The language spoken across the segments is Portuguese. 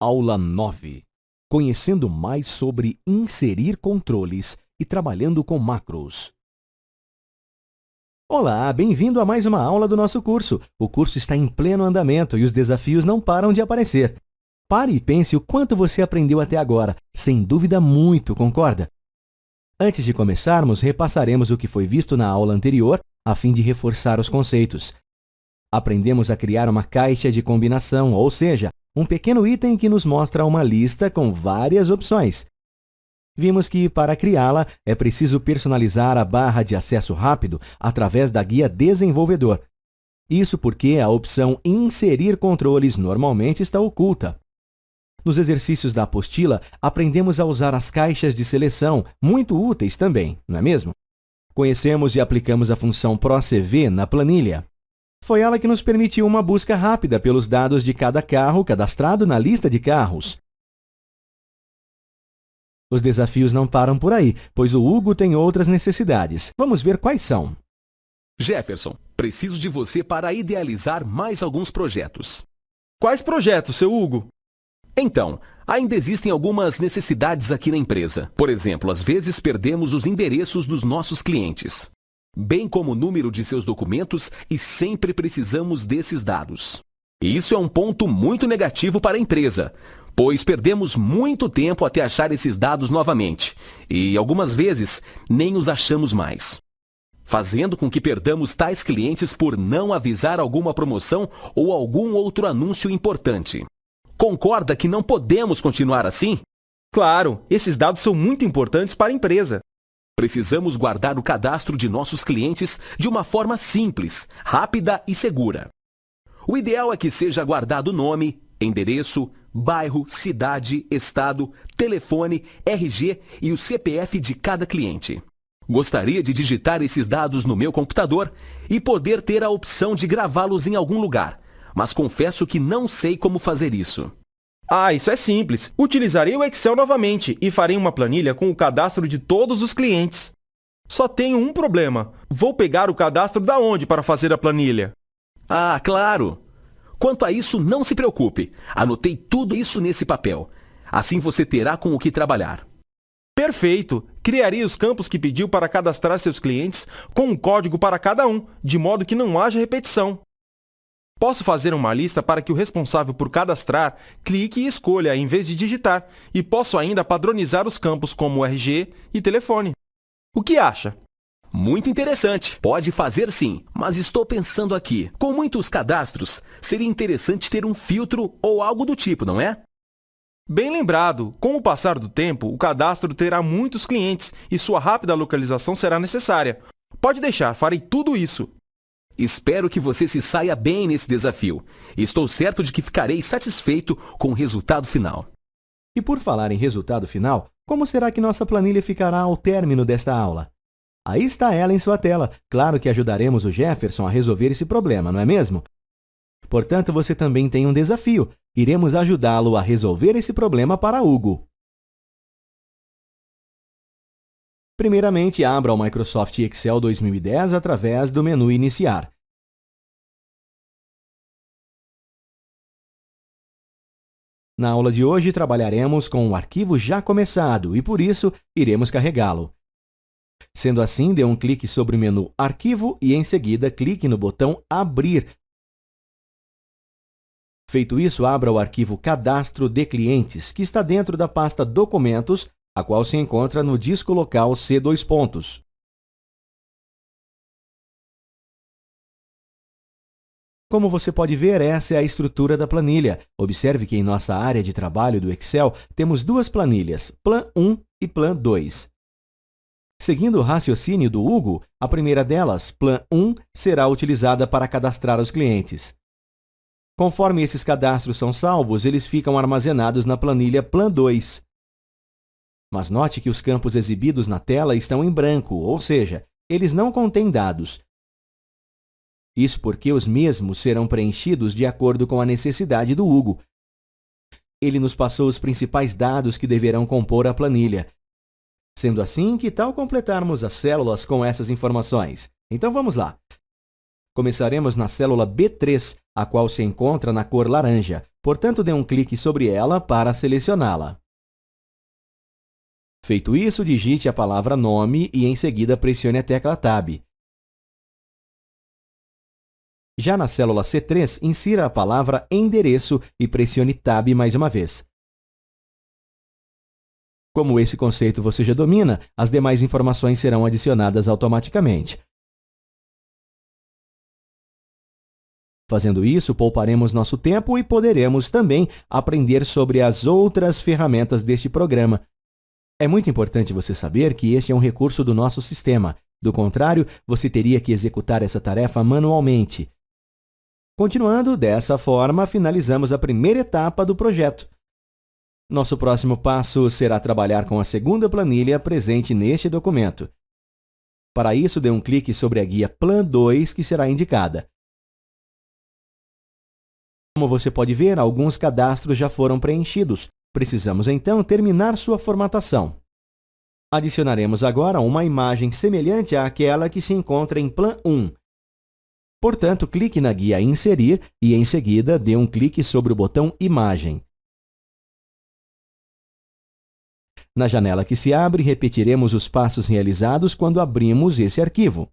Aula 9. Conhecendo mais sobre inserir controles e trabalhando com macros. Olá, bem-vindo a mais uma aula do nosso curso. O curso está em pleno andamento e os desafios não param de aparecer. Pare e pense o quanto você aprendeu até agora. Sem dúvida, muito, concorda? Antes de começarmos, repassaremos o que foi visto na aula anterior, a fim de reforçar os conceitos. Aprendemos a criar uma caixa de combinação, ou seja, um pequeno item que nos mostra uma lista com várias opções. Vimos que, para criá-la, é preciso personalizar a barra de acesso rápido através da guia Desenvolvedor. Isso porque a opção Inserir controles normalmente está oculta. Nos exercícios da apostila, aprendemos a usar as caixas de seleção, muito úteis também, não é mesmo? Conhecemos e aplicamos a função ProCV na planilha. Foi ela que nos permitiu uma busca rápida pelos dados de cada carro cadastrado na lista de carros. Os desafios não param por aí, pois o Hugo tem outras necessidades. Vamos ver quais são. Jefferson, preciso de você para idealizar mais alguns projetos. Quais projetos, seu Hugo? Então, ainda existem algumas necessidades aqui na empresa. Por exemplo, às vezes perdemos os endereços dos nossos clientes, bem como o número de seus documentos, e sempre precisamos desses dados. Isso é um ponto muito negativo para a empresa, pois perdemos muito tempo até achar esses dados novamente, e algumas vezes nem os achamos mais, fazendo com que perdamos tais clientes por não avisar alguma promoção ou algum outro anúncio importante. Concorda que não podemos continuar assim? Claro, esses dados são muito importantes para a empresa. Precisamos guardar o cadastro de nossos clientes de uma forma simples, rápida e segura. O ideal é que seja guardado nome, endereço, bairro, cidade, estado, telefone, RG e o CPF de cada cliente. Gostaria de digitar esses dados no meu computador e poder ter a opção de gravá-los em algum lugar, mas confesso que não sei como fazer isso. Isso é simples. Utilizarei o Excel novamente e farei uma planilha com o cadastro de todos os clientes. Só tenho um problema. Vou pegar o cadastro da onde para fazer a planilha? Claro! Quanto a isso, não se preocupe. Anotei tudo isso nesse papel. Assim você terá com o que trabalhar. Perfeito! Criarei os campos que pediu para cadastrar seus clientes com um código para cada um, de modo que não haja repetição. Posso fazer uma lista para que o responsável por cadastrar clique e escolha em vez de digitar, e posso ainda padronizar os campos como RG e telefone. O que acha? Muito interessante. Pode fazer sim, mas estou pensando aqui. Com muitos cadastros, seria interessante ter um filtro ou algo do tipo, não é? Bem lembrado. Com o passar do tempo, o cadastro terá muitos clientes e sua rápida localização será necessária. Pode deixar, farei tudo isso. Espero que você se saia bem nesse desafio. Estou certo de que ficarei satisfeito com o resultado final. E por falar em resultado final, como será que nossa planilha ficará ao término desta aula? Aí está ela em sua tela. Claro que ajudaremos o Jefferson a resolver esse problema, não é mesmo? Portanto, você também tem um desafio. Iremos ajudá-lo a resolver esse problema para Hugo. Primeiramente, abra o Microsoft Excel 2010 através do menu Iniciar. Na aula de hoje, trabalharemos com o arquivo já começado e, por isso, iremos carregá-lo. Sendo assim, dê um clique sobre o menu Arquivo e, em seguida, clique no botão Abrir. Feito isso, abra o arquivo Cadastro de Clientes, que está dentro da pasta Documentos, a qual se encontra no disco local C2 pontos. Como você pode ver, essa é a estrutura da planilha. Observe que em nossa área de trabalho do Excel temos duas planilhas, Plan 1 e Plan 2. Seguindo o raciocínio do Hugo, a primeira delas, Plan 1, será utilizada para cadastrar os clientes. Conforme esses cadastros são salvos, eles ficam armazenados na planilha Plan 2. Mas note que os campos exibidos na tela estão em branco, ou seja, eles não contêm dados. Isso porque os mesmos serão preenchidos de acordo com a necessidade do Hugo. Ele nos passou os principais dados que deverão compor a planilha. Sendo assim, que tal completarmos as células com essas informações? Então vamos lá. Começaremos na célula B3, a qual se encontra na cor laranja. Portanto, dê um clique sobre ela para selecioná-la. Feito isso, digite a palavra nome e, em seguida, pressione a tecla Tab. Já na célula C3, insira a palavra endereço e pressione Tab mais uma vez. Como esse conceito você já domina, as demais informações serão adicionadas automaticamente. Fazendo isso, pouparemos nosso tempo e poderemos também aprender sobre as outras ferramentas deste programa. É muito importante você saber que este é um recurso do nosso sistema. Do contrário, você teria que executar essa tarefa manualmente. Continuando, dessa forma, finalizamos a primeira etapa do projeto. Nosso próximo passo será trabalhar com a segunda planilha presente neste documento. Para isso, dê um clique sobre a guia Plan 2, que será indicada. Como você pode ver, alguns cadastros já foram preenchidos. Precisamos, então, terminar sua formatação. Adicionaremos agora uma imagem semelhante àquela que se encontra em Plan 1. Portanto, clique na guia Inserir e, em seguida, dê um clique sobre o botão Imagem. Na janela que se abre, repetiremos os passos realizados quando abrimos esse arquivo.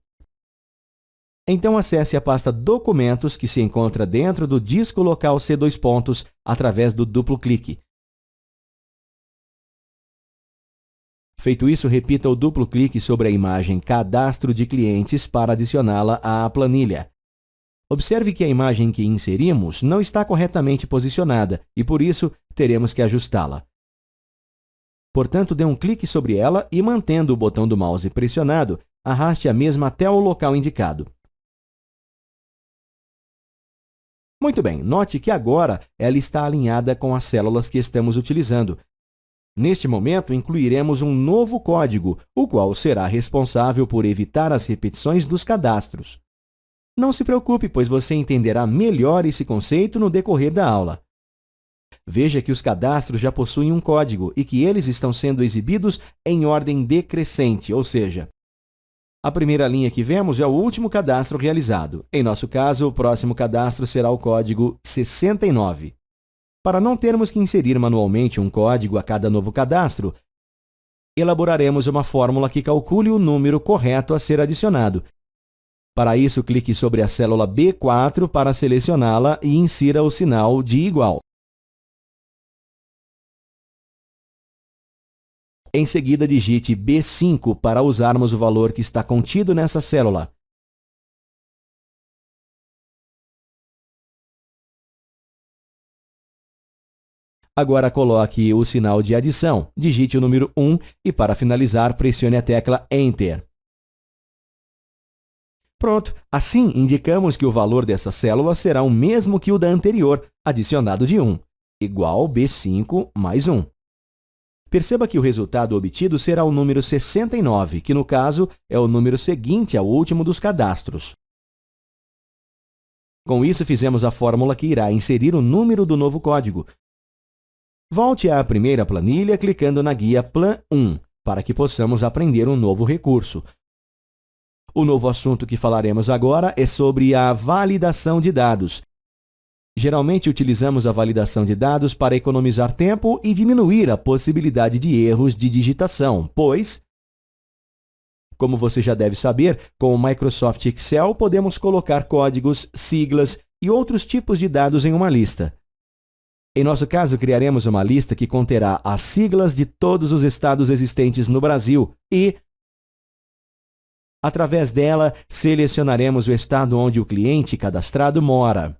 Então, acesse a pasta Documentos, que se encontra dentro do disco local C2 através do duplo clique. Feito isso, repita o duplo clique sobre a imagem Cadastro de Clientes para adicioná-la à planilha. Observe que a imagem que inserimos não está corretamente posicionada e, por isso, teremos que ajustá-la. Portanto, dê um clique sobre ela e, mantendo o botão do mouse pressionado, arraste a mesma até o local indicado. Muito bem, note que agora ela está alinhada com as células que estamos utilizando. Neste momento, incluiremos um novo código, o qual será responsável por evitar as repetições dos cadastros. Não se preocupe, pois você entenderá melhor esse conceito no decorrer da aula. Veja que os cadastros já possuem um código e que eles estão sendo exibidos em ordem decrescente, ou seja, a primeira linha que vemos é o último cadastro realizado. Em nosso caso, o próximo cadastro será o código 69. Para não termos que inserir manualmente um código a cada novo cadastro, elaboraremos uma fórmula que calcule o número correto a ser adicionado. Para isso, clique sobre a célula B4 para selecioná-la e insira o sinal de igual. Em seguida, digite B5 para usarmos o valor que está contido nessa célula. Agora coloque o sinal de adição, digite o número 1 e, para finalizar, pressione a tecla Enter. Pronto, assim indicamos que o valor dessa célula será o mesmo que o da anterior, adicionado de 1, igual B5 mais 1. Perceba que o resultado obtido será o número 69, que no caso é o número seguinte ao último dos cadastros. Com isso, fizemos a fórmula que irá inserir o número do novo código. Volte à primeira planilha clicando na guia Plan 1, para que possamos aprender um novo recurso. O novo assunto que falaremos agora é sobre a validação de dados. Geralmente utilizamos a validação de dados para economizar tempo e diminuir a possibilidade de erros de digitação, pois, como você já deve saber, com o Microsoft Excel podemos colocar códigos, siglas e outros tipos de dados em uma lista. Em nosso caso, criaremos uma lista que conterá as siglas de todos os estados existentes no Brasil e, através dela, selecionaremos o estado onde o cliente cadastrado mora.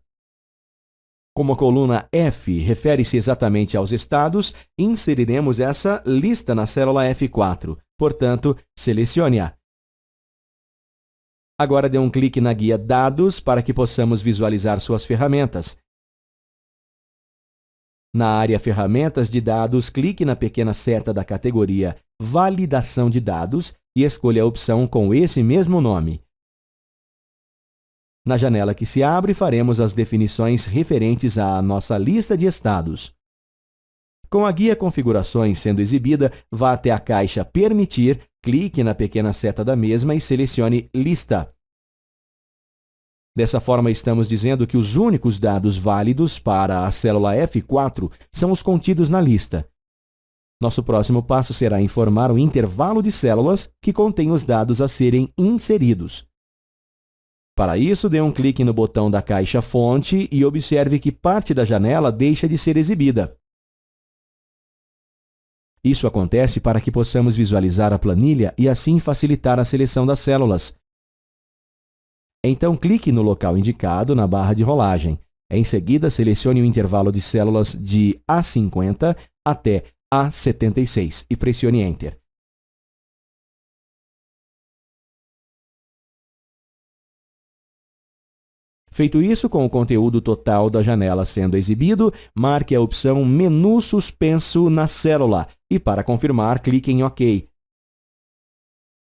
Como a coluna F refere-se exatamente aos estados, inseriremos essa lista na célula F4. Portanto, selecione-a. Agora dê um clique na guia Dados para que possamos visualizar suas ferramentas. Na área Ferramentas de Dados, clique na pequena seta da categoria Validação de Dados e escolha a opção com esse mesmo nome. Na janela que se abre, faremos as definições referentes à nossa lista de estados. Com a guia Configurações sendo exibida, vá até a caixa Permitir, clique na pequena seta da mesma e selecione Lista. Dessa forma, estamos dizendo que os únicos dados válidos para a célula F4 são os contidos na lista. Nosso próximo passo será informar o intervalo de células que contém os dados a serem inseridos. Para isso, dê um clique no botão da caixa fonte e observe que parte da janela deixa de ser exibida. Isso acontece para que possamos visualizar a planilha e assim facilitar a seleção das células. Então, clique no local indicado na barra de rolagem. Em seguida, selecione o intervalo de células de A50 até A76 e pressione Enter. Feito isso, com o conteúdo total da janela sendo exibido, marque a opção Menu Suspenso na célula e, para confirmar, clique em OK.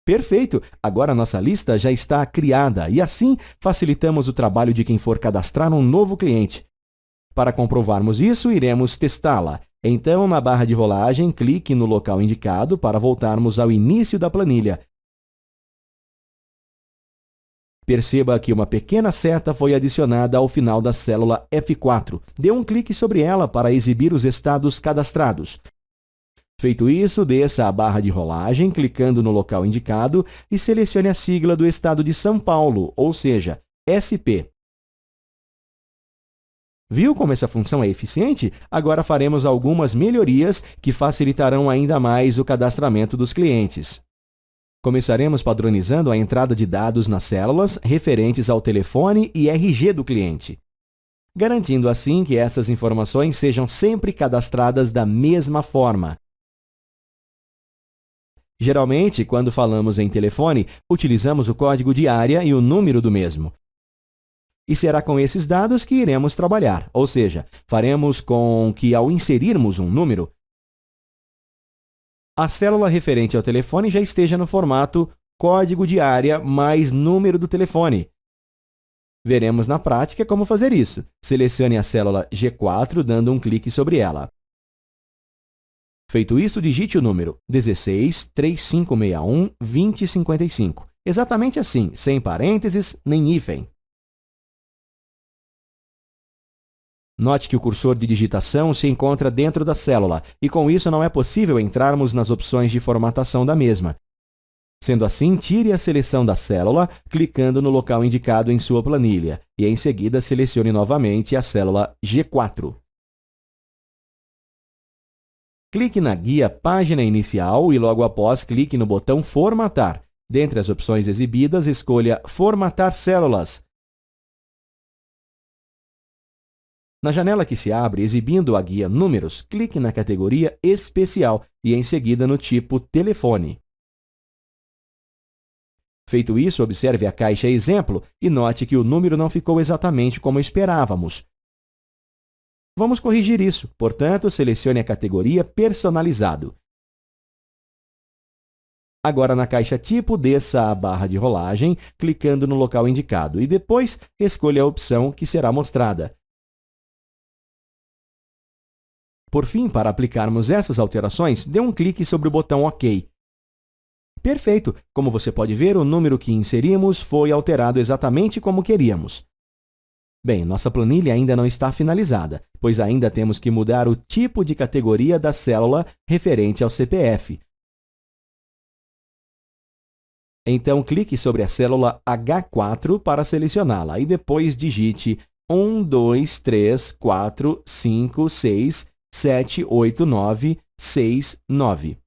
Perfeito! Agora nossa lista já está criada e assim facilitamos o trabalho de quem for cadastrar um novo cliente. Para comprovarmos isso, iremos testá-la. Então, na barra de rolagem, clique no local indicado para voltarmos ao início da planilha. Perceba que uma pequena seta foi adicionada ao final da célula F4. Dê um clique sobre ela para exibir os estados cadastrados. Feito isso, desça a barra de rolagem, clicando no local indicado e selecione a sigla do estado de São Paulo, ou seja, SP. Viu como essa função é eficiente? Agora faremos algumas melhorias que facilitarão ainda mais o cadastramento dos clientes. Começaremos padronizando a entrada de dados nas células referentes ao telefone e RG do cliente, garantindo assim que essas informações sejam sempre cadastradas da mesma forma. Geralmente, quando falamos em telefone, utilizamos o código de área e o número do mesmo. E será com esses dados que iremos trabalhar, ou seja, faremos com que, ao inserirmos um número, a célula referente ao telefone já esteja no formato código de área mais número do telefone. Veremos na prática como fazer isso. Selecione a célula G4, dando um clique sobre ela. Feito isso, digite o número 16 3561 2055. Exatamente assim, sem parênteses nem hífen. Note que o cursor de digitação se encontra dentro da célula e, com isso, não é possível entrarmos nas opções de formatação da mesma. Sendo assim, tire a seleção da célula, clicando no local indicado em sua planilha e, em seguida, selecione novamente a célula G4. Clique na guia Página Inicial e, logo após, clique no botão Formatar. Dentre as opções exibidas, escolha Formatar células. Na janela que se abre exibindo a guia Números, clique na categoria Especial e, em seguida, no tipo Telefone. Feito isso, observe a caixa Exemplo e note que o número não ficou exatamente como esperávamos. Vamos corrigir isso, portanto, selecione a categoria Personalizado. Agora, na caixa Tipo, desça a barra de rolagem, clicando no local indicado e depois escolha a opção que será mostrada. Por fim, para aplicarmos essas alterações, dê um clique sobre o botão OK. Perfeito! Como você pode ver, o número que inserimos foi alterado exatamente como queríamos. Bem, nossa planilha ainda não está finalizada, pois ainda temos que mudar o tipo de categoria da célula referente ao CPF. Então, clique sobre a célula H4 para selecioná-la e depois digite 1, 2, 3, 4, 5, 6, 7, 8, 9, 6, 9.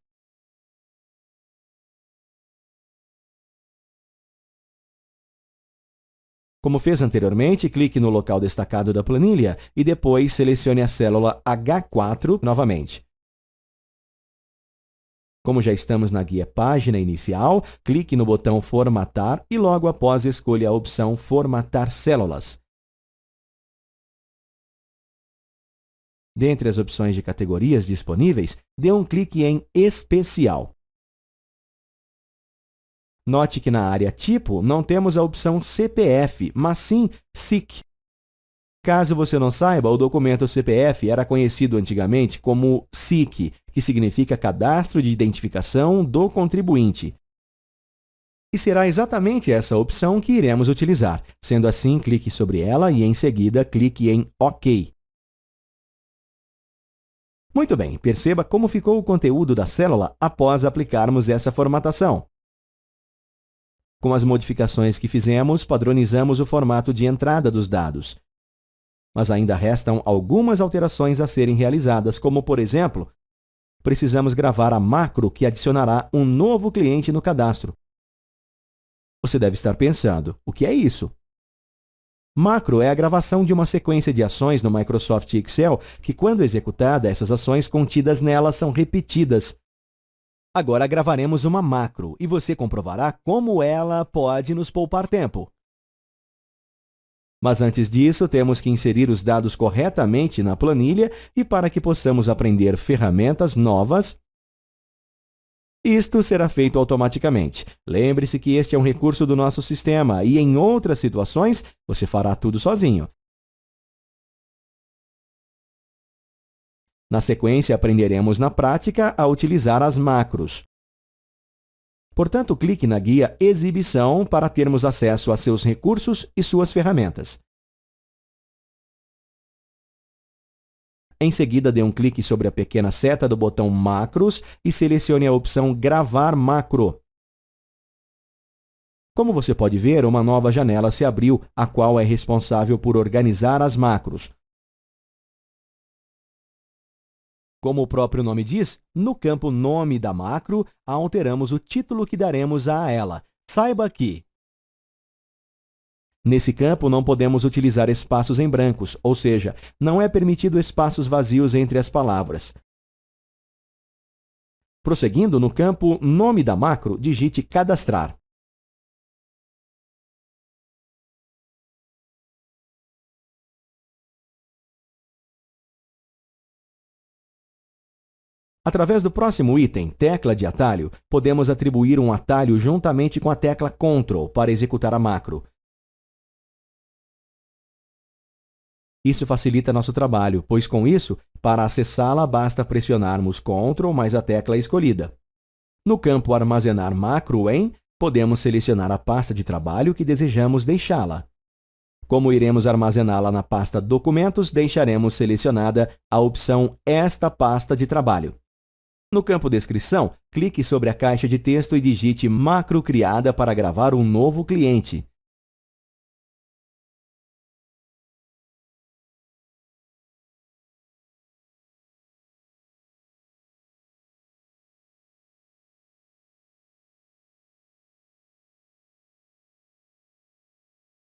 Como fez anteriormente, clique no local destacado da planilha e depois selecione a célula H4 novamente. Como já estamos na guia Página Inicial, clique no botão Formatar e logo após escolha a opção Formatar células. Dentre as opções de categorias disponíveis, dê um clique em Especial. Note que na área Tipo não temos a opção CPF, mas sim SIC. Caso você não saiba, o documento CPF era conhecido antigamente como SIC, que significa Cadastro de Identificação do Contribuinte. E será exatamente essa opção que iremos utilizar. Sendo assim, clique sobre ela e, em seguida, clique em OK. Muito bem, perceba como ficou o conteúdo da célula após aplicarmos essa formatação. Com as modificações que fizemos, padronizamos o formato de entrada dos dados. Mas ainda restam algumas alterações a serem realizadas, como, por exemplo, precisamos gravar a macro que adicionará um novo cliente no cadastro. Você deve estar pensando, o que é isso? Macro é a gravação de uma sequência de ações no Microsoft Excel que, quando executada, essas ações contidas nela são repetidas. Agora gravaremos uma macro e você comprovará como ela pode nos poupar tempo. Mas antes disso, temos que inserir os dados corretamente na planilha e para que possamos aprender ferramentas novas, isto será feito automaticamente. Lembre-se que este é um recurso do nosso sistema e, em outras situações, você fará tudo sozinho. Na sequência, aprenderemos na prática a utilizar as macros. Portanto, clique na guia Exibição para termos acesso a seus recursos e suas ferramentas. Em seguida, dê um clique sobre a pequena seta do botão Macros e selecione a opção Gravar Macro. Como você pode ver, uma nova janela se abriu, a qual é responsável por organizar as macros. Como o próprio nome diz, no campo Nome da macro, alteramos o título que daremos a ela. Saiba que, nesse campo, não podemos utilizar espaços em brancos, ou seja, não é permitido espaços vazios entre as palavras. Prosseguindo, no campo Nome da macro, digite Cadastrar. Através do próximo item, Tecla de Atalho, podemos atribuir um atalho juntamente com a tecla Ctrl para executar a macro. Isso facilita nosso trabalho, pois com isso, para acessá-la, basta pressionarmos Ctrl mais a tecla escolhida. No campo Armazenar macro em, podemos selecionar a pasta de trabalho que desejamos deixá-la. Como iremos armazená-la na pasta Documentos, deixaremos selecionada a opção Esta pasta de trabalho. No campo Descrição, clique sobre a caixa de texto e digite macro criada para gravar um novo cliente.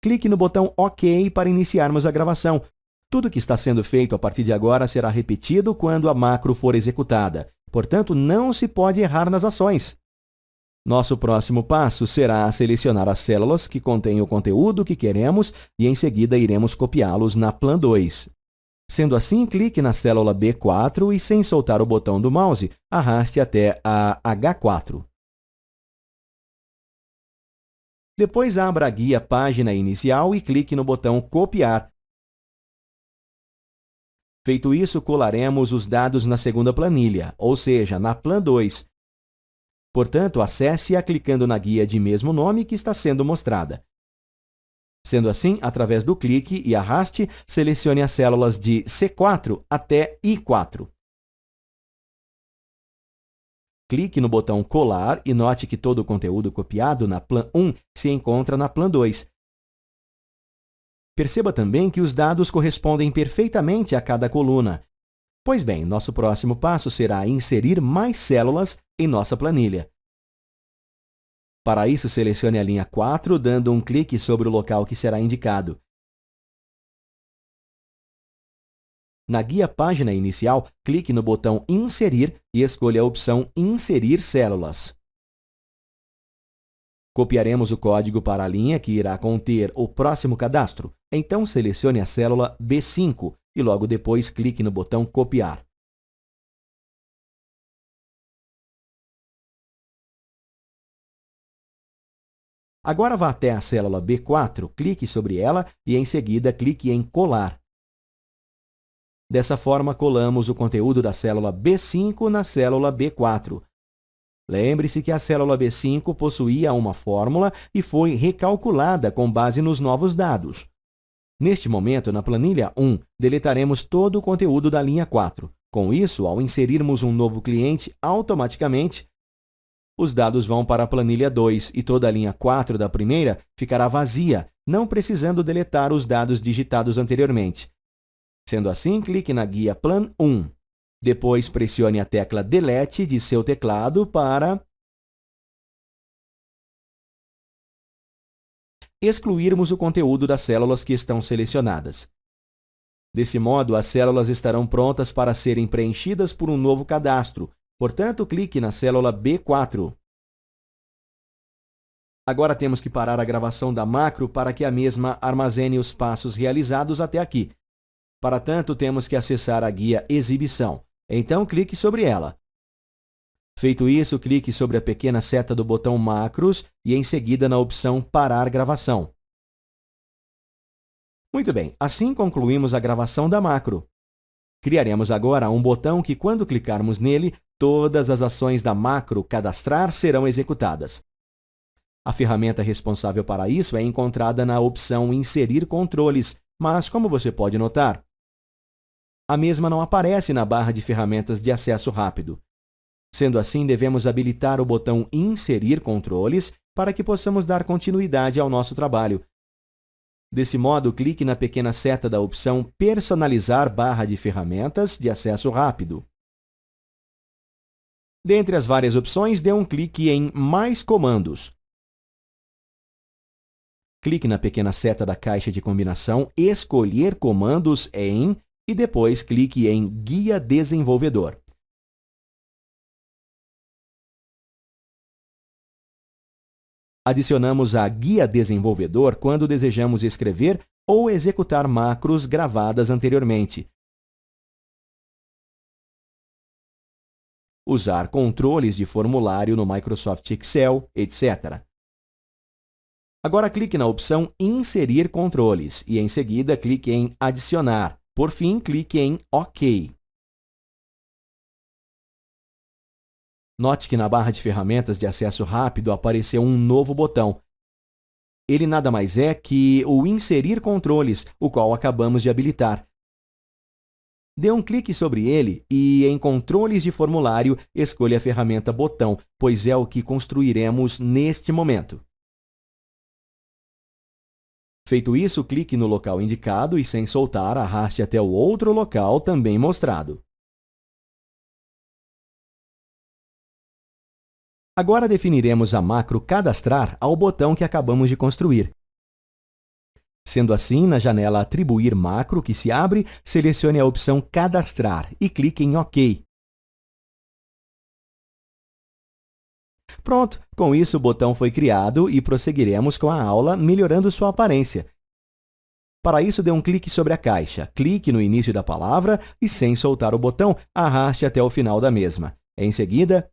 Clique no botão OK para iniciarmos a gravação. Tudo que está sendo feito a partir de agora será repetido quando a macro for executada. Portanto, não se pode errar nas ações. Nosso próximo passo será selecionar as células que contêm o conteúdo que queremos e, em seguida, iremos copiá-los na Plan 2. Sendo assim, clique na célula B4 e, sem soltar o botão do mouse, arraste até a H4. Depois, abra a guia Página Inicial e clique no botão Copiar. Feito isso, colaremos os dados na segunda planilha, ou seja, na Plan 2. Portanto, acesse-a clicando na guia de mesmo nome que está sendo mostrada. Sendo assim, através do clique e arraste, selecione as células de C4 até I4. Clique no botão Colar e note que todo o conteúdo copiado na Plan 1 se encontra na Plan 2. Perceba também que os dados correspondem perfeitamente a cada coluna. Pois bem, nosso próximo passo será inserir mais células em nossa planilha. Para isso, selecione a linha 4, dando um clique sobre o local que será indicado. Na guia Página Inicial, clique no botão Inserir e escolha a opção Inserir células. Copiaremos o código para a linha que irá conter o próximo cadastro. Então, selecione a célula B5 e logo depois clique no botão Copiar. Agora vá até a célula B4, clique sobre ela e, em seguida, clique em Colar. Dessa forma, colamos o conteúdo da célula B5 na célula B4. Lembre-se que a célula B5 possuía uma fórmula e foi recalculada com base nos novos dados. Neste momento, na planilha 1, deletaremos todo o conteúdo da linha 4. Com isso, ao inserirmos um novo cliente, automaticamente, os dados vão para a planilha 2 e toda a linha 4 da primeira ficará vazia, não precisando deletar os dados digitados anteriormente. Sendo assim, clique na guia Plan 1. Depois, pressione a tecla Delete de seu teclado para excluirmos o conteúdo das células que estão selecionadas. Desse modo, as células estarão prontas para serem preenchidas por um novo cadastro. Portanto, clique na célula B4. Agora temos que parar a gravação da macro para que a mesma armazene os passos realizados até aqui. Para tanto, temos que acessar a guia Exibição. Então, clique sobre ela. Feito isso, clique sobre a pequena seta do botão Macros e, em seguida, na opção Parar gravação. Muito bem, assim concluímos a gravação da macro. Criaremos agora um botão que, quando clicarmos nele, todas as ações da macro cadastrar serão executadas. A ferramenta responsável para isso é encontrada na opção Inserir controles, mas, como você pode notar, a mesma não aparece na barra de ferramentas de acesso rápido. Sendo assim, devemos habilitar o botão Inserir controles para que possamos dar continuidade ao nosso trabalho. Desse modo, clique na pequena seta da opção Personalizar barra de ferramentas de acesso rápido. Dentre as várias opções, dê um clique em Mais comandos. Clique na pequena seta da caixa de combinação Escolher comandos em e depois clique em Guia Desenvolvedor. Adicionamos a Guia Desenvolvedor quando desejamos escrever ou executar macros gravadas anteriormente. Usar controles de formulário no Microsoft Excel, etc. Agora clique na opção Inserir controles e, em seguida, clique em Adicionar. Por fim, clique em OK. Note que na barra de ferramentas de acesso rápido apareceu um novo botão. Ele nada mais é que o Inserir controles, o qual acabamos de habilitar. Dê um clique sobre ele e, em Controles de formulário, escolha a ferramenta Botão, pois é o que construiremos neste momento. Feito isso, clique no local indicado e, sem soltar, arraste até o outro local também mostrado. Agora definiremos a macro Cadastrar ao botão que acabamos de construir. Sendo assim, na janela Atribuir macro que se abre, selecione a opção Cadastrar e clique em OK. Pronto, com isso o botão foi criado e prosseguiremos com a aula melhorando sua aparência. Para isso, dê um clique sobre a caixa, clique no início da palavra e, sem soltar o botão, arraste até o final da mesma. Em seguida,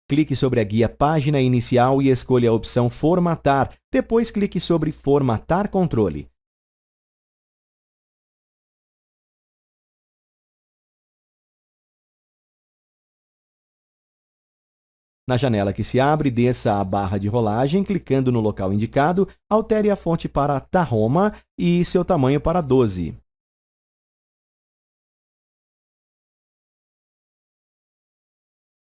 clique sobre a guia Página Inicial e escolha a opção Formatar. Depois, clique sobre Formatar controle. Na janela que se abre, desça a barra de rolagem, clicando no local indicado, altere a fonte para Tahoma e seu tamanho para 12.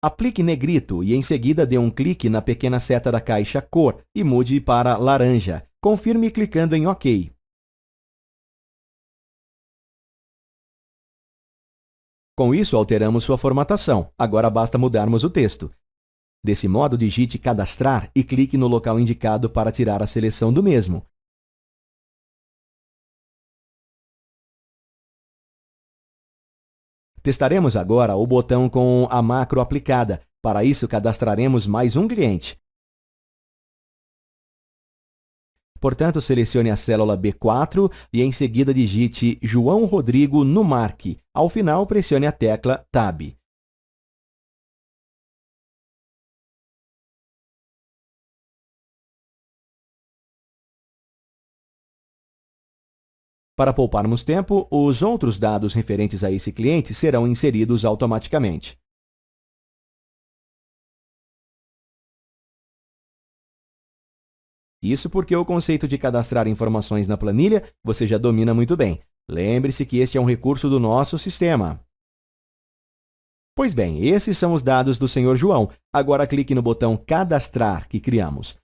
Aplique negrito e, em seguida, dê um clique na pequena seta da caixa Cor e mude para laranja. Confirme clicando em OK. Com isso, alteramos sua formatação. Agora basta mudarmos o texto. Desse modo, digite Cadastrar e clique no local indicado para tirar a seleção do mesmo. Testaremos agora o botão com a macro aplicada. Para isso, cadastraremos mais um cliente. Portanto, selecione a célula B4 e, em seguida, digite João Rodrigo no Marque. Ao final, pressione a tecla Tab. Para pouparmos tempo, os outros dados referentes a esse cliente serão inseridos automaticamente. Isso porque o conceito de cadastrar informações na planilha você já domina muito bem. Lembre-se que este é um recurso do nosso sistema. Pois bem, esses são os dados do Sr. João. Agora clique no botão Cadastrar que criamos.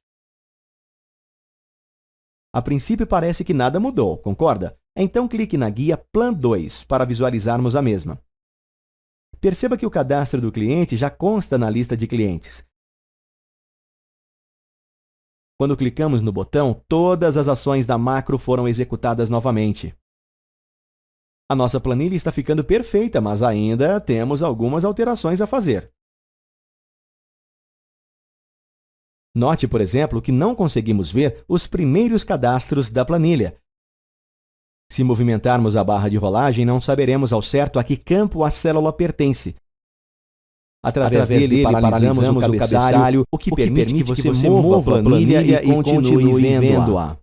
A princípio parece que nada mudou, concorda? Então clique na guia Plan 2 para visualizarmos a mesma. Perceba que o cadastro do cliente já consta na lista de clientes. Quando clicamos no botão, todas as ações da macro foram executadas novamente. A nossa planilha está ficando perfeita, mas ainda temos algumas alterações a fazer. Note, por exemplo, que não conseguimos ver os primeiros cadastros da planilha. Se movimentarmos a barra de rolagem, não saberemos ao certo a que campo a célula pertence. Através dele, paralisamos o cabeçalho, o que permite que você mova a planilha e continue vendo-a.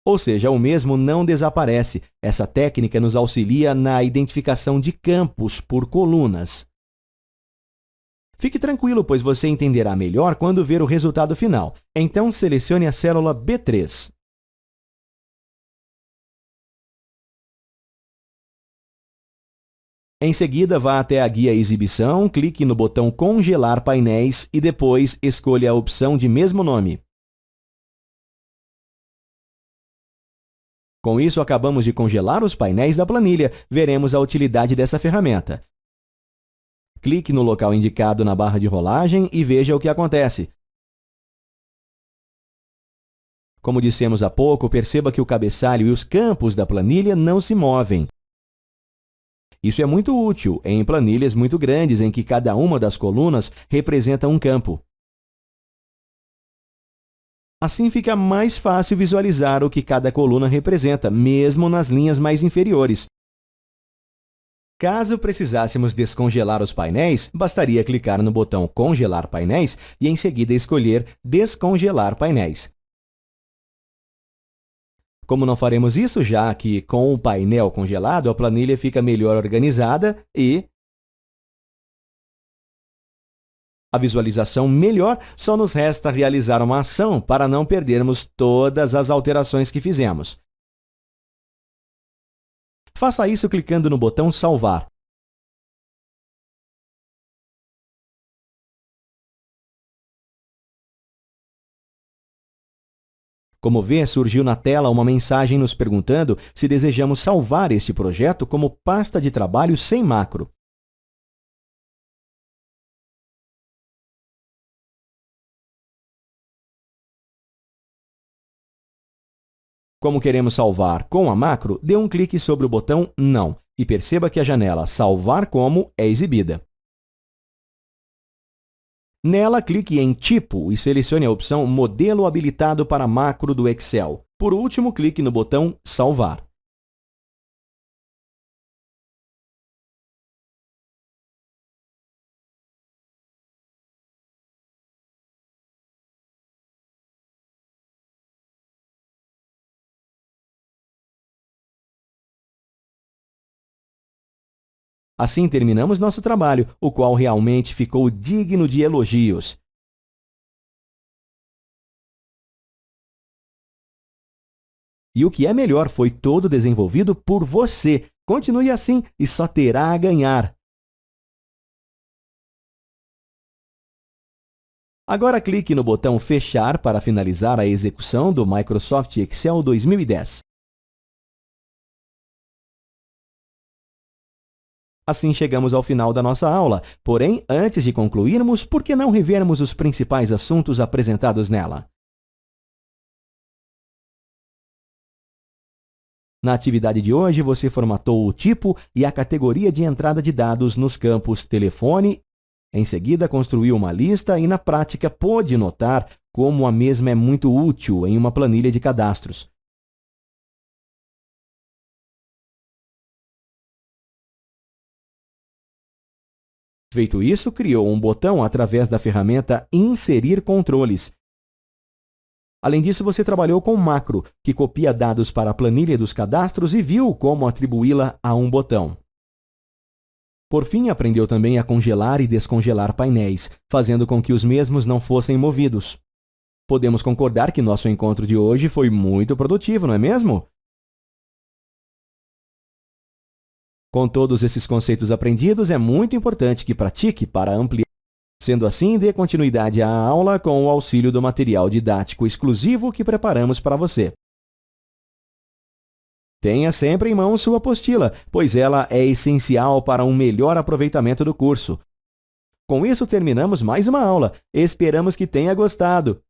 Ou seja, o mesmo não desaparece. Essa técnica nos auxilia na identificação de campos por colunas. Fique tranquilo, pois você entenderá melhor quando ver o resultado final. Então, selecione a célula B3. Em seguida, vá até a guia Exibição, clique no botão Congelar painéis e depois escolha a opção de mesmo nome. Com isso, acabamos de congelar os painéis da planilha. Veremos a utilidade dessa ferramenta. Clique no local indicado na barra de rolagem e veja o que acontece. Como dissemos há pouco, perceba que o cabeçalho e os campos da planilha não se movem. Isso é muito útil em planilhas muito grandes em que cada uma das colunas representa um campo. Assim fica mais fácil visualizar o que cada coluna representa, mesmo nas linhas mais inferiores. Caso precisássemos descongelar os painéis, bastaria clicar no botão Congelar painéis e em seguida escolher Descongelar painéis. Como não faremos isso, já que com o painel congelado a planilha fica melhor organizada e a visualização melhor, só nos resta realizar uma ação para não perdermos todas as alterações que fizemos. Faça isso clicando no botão Salvar. Como vê, surgiu na tela uma mensagem nos perguntando se desejamos salvar este projeto como pasta de trabalho sem macro. Como queremos salvar com a macro, dê um clique sobre o botão Não e perceba que a janela Salvar como é exibida. Nela, clique em Tipo e selecione a opção Modelo habilitado para macro do Excel. Por último, clique no botão Salvar. Assim terminamos nosso trabalho, o qual realmente ficou digno de elogios. E o que é melhor, foi todo desenvolvido por você. Continue assim e só terá a ganhar. Agora clique no botão Fechar para finalizar a execução do Microsoft Excel 2010. Assim chegamos ao final da nossa aula, porém, antes de concluirmos, por que não revermos os principais assuntos apresentados nela? Na atividade de hoje, você formatou o tipo e a categoria de entrada de dados nos campos telefone. Em seguida, construiu uma lista e, na prática, pôde notar como a mesma é muito útil em uma planilha de cadastros. Feito isso, criou um botão através da ferramenta Inserir controles. Além disso, você trabalhou com macro, que copia dados para a planilha dos cadastros e viu como atribuí-la a um botão. Por fim, aprendeu também a congelar e descongelar painéis, fazendo com que os mesmos não fossem movidos. Podemos concordar que nosso encontro de hoje foi muito produtivo, não é mesmo? Com todos esses conceitos aprendidos, é muito importante que pratique para ampliar. Sendo assim, dê continuidade à aula com o auxílio do material didático exclusivo que preparamos para você. Tenha sempre em mão sua apostila, pois ela é essencial para um melhor aproveitamento do curso. Com isso, terminamos mais uma aula. Esperamos que tenha gostado.